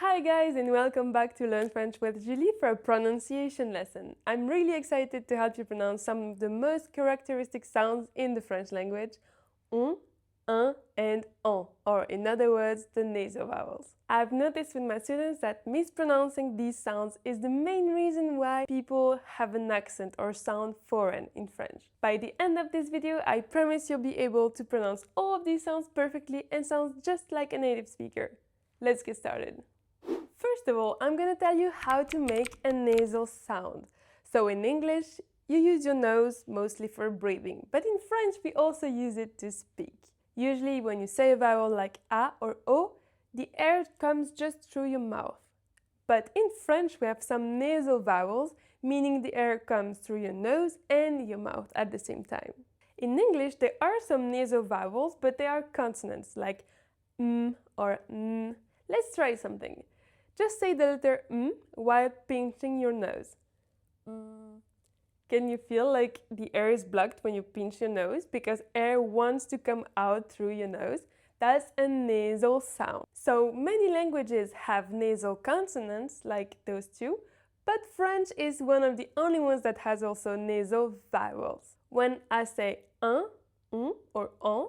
Hi guys and welcome back to Learn French with Julie for a pronunciation lesson. I'm really excited to help you pronounce some of the most characteristic sounds in the French language, on, un, and en, or in other words, the nasal vowels. I've noticed with my students that mispronouncing these sounds is the main reason why people have an accent or sound foreign in French. By the end of this video, I promise you'll be able to pronounce all of these sounds perfectly and sound just like a native speaker. Let's get started. First of all, I'm going to tell you how to make a nasal sound. So in English, you use your nose mostly for breathing, but in French we also use it to speak. Usually when you say a vowel like A or O, the air comes just through your mouth. But in French we have some nasal vowels, meaning the air comes through your nose and your mouth at the same time. In English there are some nasal vowels, but they are consonants like m or n. Let's try something. Just say the letter M while pinching your nose. Can you feel like the air is blocked when you pinch your nose because air wants to come out through your nose? That's a nasal sound. So many languages have nasal consonants like those two, but French is one of the only ones that has also nasal vowels. When I say un, or un,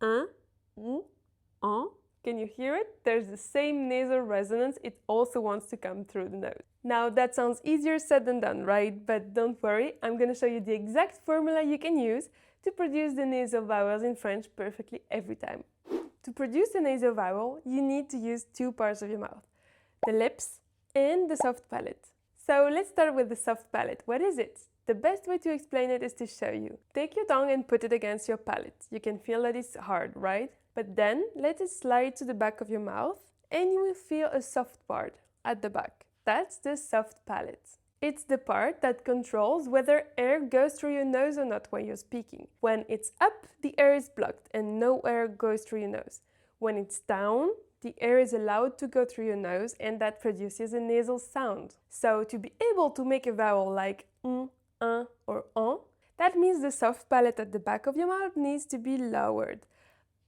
en, can you hear it? There's the same nasal resonance, it also wants to come through the nose. Now that sounds easier said than done, right? But don't worry, I'm going to show you the exact formula you can use to produce the nasal vowels in French perfectly every time. To produce a nasal vowel, you need to use two parts of your mouth, the lips and the soft palate. So let's start with the soft palate. What is it? The best way to explain it is to show you. Take your tongue and put it against your palate. You can feel that it's hard, right? But then let it slide to the back of your mouth and you will feel a soft part at the back. That's the soft palate. It's the part that controls whether air goes through your nose or not when you're speaking. When it's up, the air is blocked and no air goes through your nose. When it's down, the air is allowed to go through your nose and that produces a nasal sound. So to be able to make a vowel like un, or en, that means the soft palate at the back of your mouth needs to be lowered.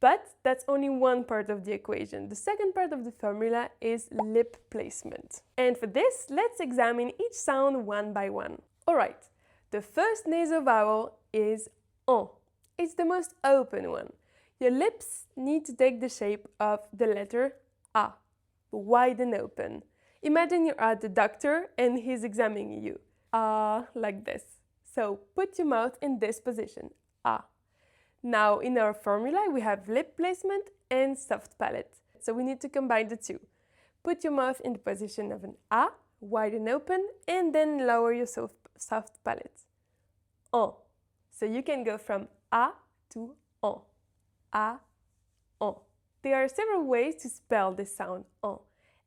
But that's only one part of the equation. The second part of the formula is lip placement. And for this, let's examine each sound one by one. Alright, the first nasal vowel is en. It's the most open one. Your lips need to take the shape of the letter A, wide and open. Imagine you're at the doctor and he's examining you. Like this. So put your mouth in this position, A. Now in our formula we have lip placement and soft palate. So we need to combine the two. Put your mouth in the position of an A, wide and open, and then lower your soft palate. En. So you can go from A to en. A, en. There are several ways to spell this sound, en.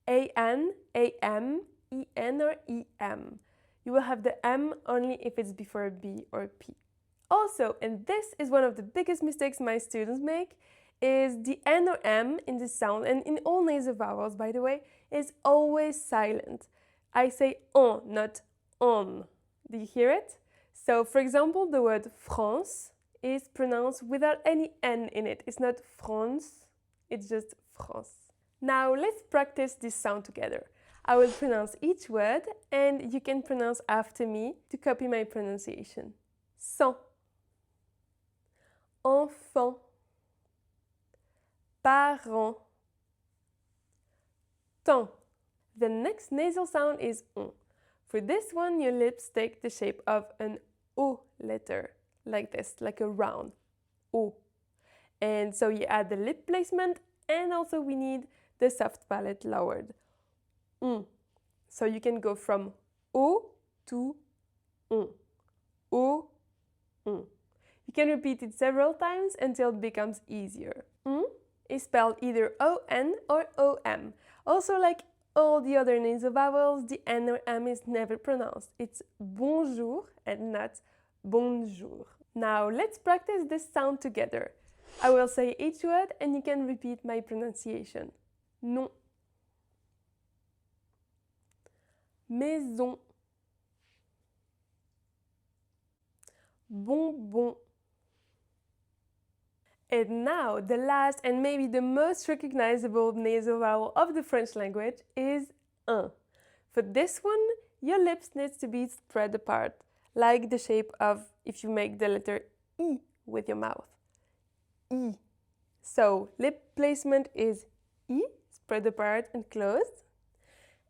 A-N, A-M, E-N or E-M. You will have the M only if it's before a B or a P. Also, and this is one of the biggest mistakes my students make, is the N or M in this sound, and in all nasal vowels, by the way, is always silent. I say on, not on. Do you hear it? So, for example, the word France is pronounced without any N in it. It's not France, it's just France. Now, let's practice this sound together. I will pronounce each word, and you can pronounce after me to copy my pronunciation. Sang, enfant, parent, temps. The next nasal sound is on. For this one, your lips take the shape of an O letter, like this, like a round O. And so you add the lip placement, and also we need the soft palate lowered. So you can go from O to on. O, on. You can repeat it several times until it becomes easier. Is spelled either O-N or O-M. Also, like all the other nasal vowels, the N or M is never pronounced. It's bonjour and not bonjour. Now let's practice this sound together. I will say each word and you can repeat my pronunciation. Non. Maison, bonbon, And now, the last and maybe the most recognizable nasal vowel of the French language is un. For this one, your lips need to be spread apart, like the shape of if you make the letter I with your mouth. I. So, lip placement is I, spread apart and closed.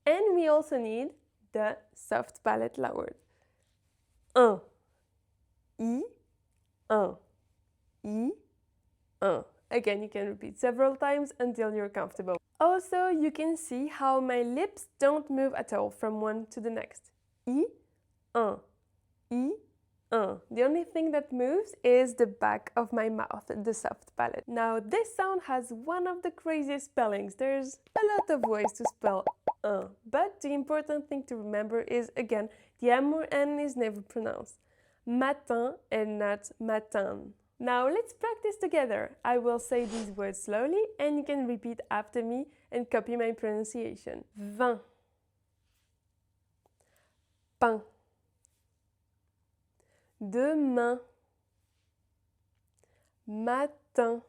And we also need the soft palate lowered. Un. I. Un. I. Un. Again, you can repeat several times until you're comfortable. Also, you can see how my lips don't move at all from one to the next. I, un. I, un. The only thing that moves is the back of my mouth, the soft palate. Now, this sound has one of the craziest spellings. There's a lot of ways to spell un, but the important thing to remember is, again, the M or N is never pronounced. Matin and not matin. Now let's practice together. I will say these words slowly and you can repeat after me and copy my pronunciation. Vin, pain, demain, matin,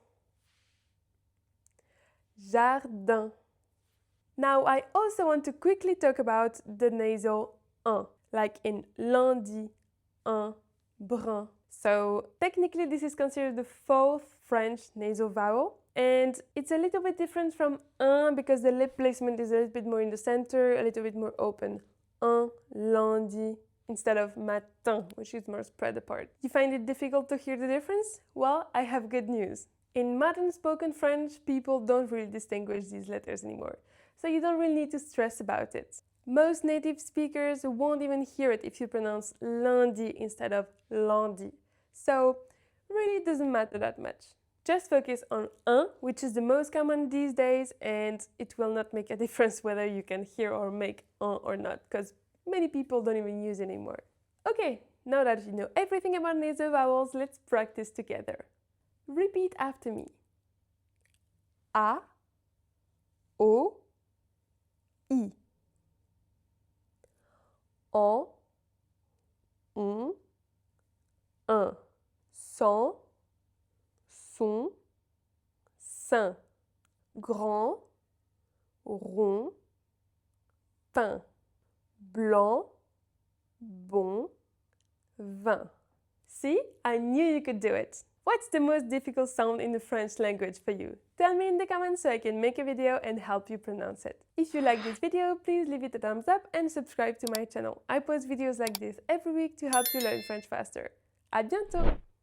jardin. Now I also want to quickly talk about the nasal un, like in lundi, un, brun. So technically this is considered the fourth French nasal vowel, and it's a little bit different from un because the lip placement is a little bit more in the center, a little bit more open. Un, lundi, instead of matin, which is more spread apart. You find it difficult to hear the difference? Well, I have good news. In modern spoken French, people don't really distinguish these letters anymore, so you don't really need to stress about it. Most native speakers won't even hear it if you pronounce lundi instead of lundi. So, really it doesn't matter that much. Just focus on un, which is the most common these days, and it will not make a difference whether you can hear or make un or not, because many people don't even use it anymore. Okay, now that you know everything about nasal vowels, let's practice together. Repeat after me. A, O, I. En, on, un. Sans, son, sein. Grand, rond, pain. Blanc, bon, vin. See, I knew you could do it. What's the most difficult sound in the French language for you? Tell me in the comments so I can make a video and help you pronounce it. If you like this video, please leave it a thumbs up and subscribe to my channel. I post videos like this every week to help you learn French faster. À bientôt!